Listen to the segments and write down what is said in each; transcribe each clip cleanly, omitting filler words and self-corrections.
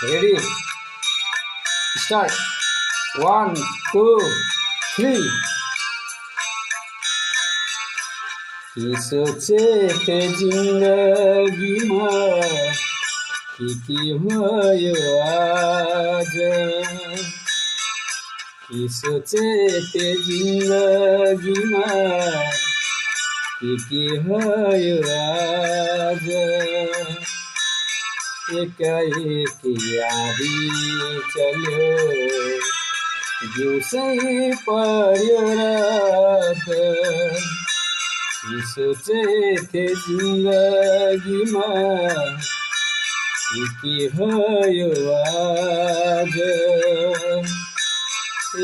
Ready? Start. 1, 2, 3. कि सोचे थे जिंदगीमा के भयो आज कि सोचे थे जिंदगीमा के भयो आज एकाएक आधी चल्यो दिउँसै पर्यो रात कि सोचे थे जिंदगीमा के भयो आज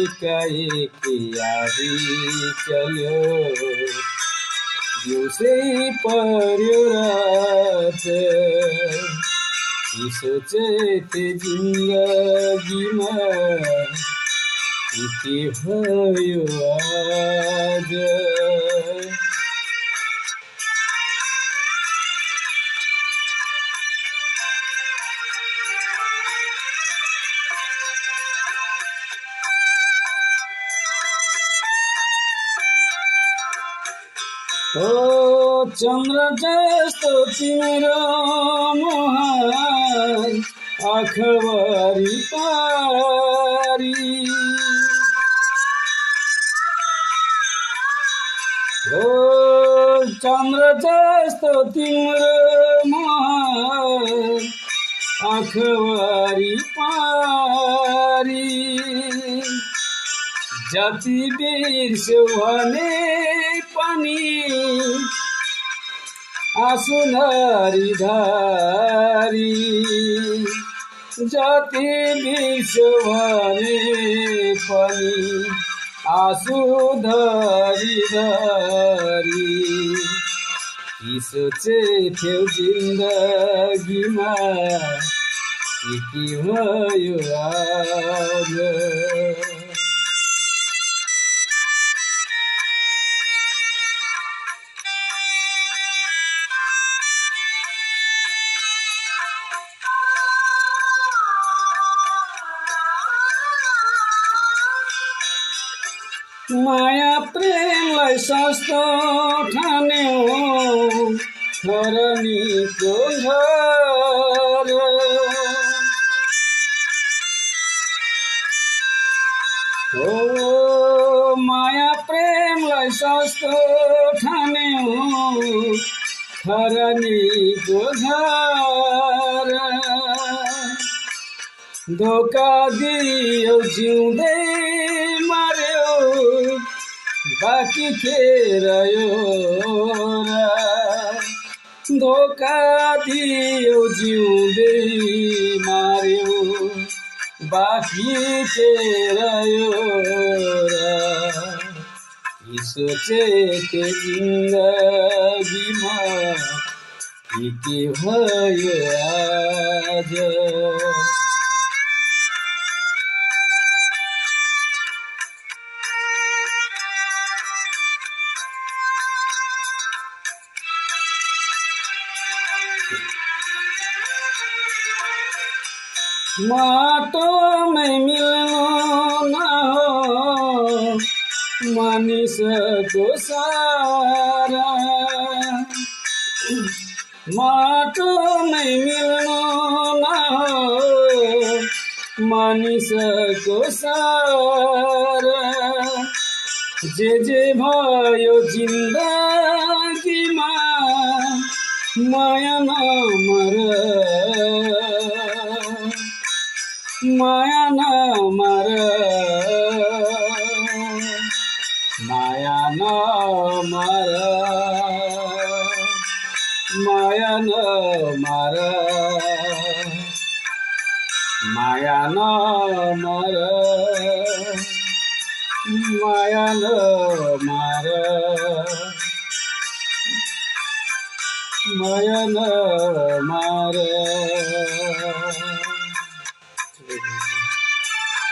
एकाएक आधी चल्यो दिउँसै पर्यो रात कि सोचे थे जिंदगीमा के भयो आज ओ चन्द्र जस्तो तिम्रो मुहार आँखाभरि पारी ओ चन्द्र जस्तो तिम्रो मुहार आँखाभरि पारी जति बिर्स्यौ भने पनि आँसु धरी धरी जति बिर्स्यौ भने पनि आँसु धरी धरी कि सोचेथ्यौ जिन्दगीमा के भयो आज माया प्रेमलाई सस्तो ठान्यो धरणीको घर ओ माया प्रेमलाई सस्तो ठान्यो धरणीको घर धोका दियो जिउँदै मार्यो बाँकी के रह्यो र धोका दियो जिउँदै मार्यो बाँकी के रह्यो र सोचेथे जिन्दगीमा के भयो आज माटो में मिल्नु न हो मानिसको सारा माटो में मिल्नु न हो मानिसको सारा जे भयो जिन्दगीमा माया नमर माया नमर माया नमर माया नमर माया नमर माया नमर माया नमर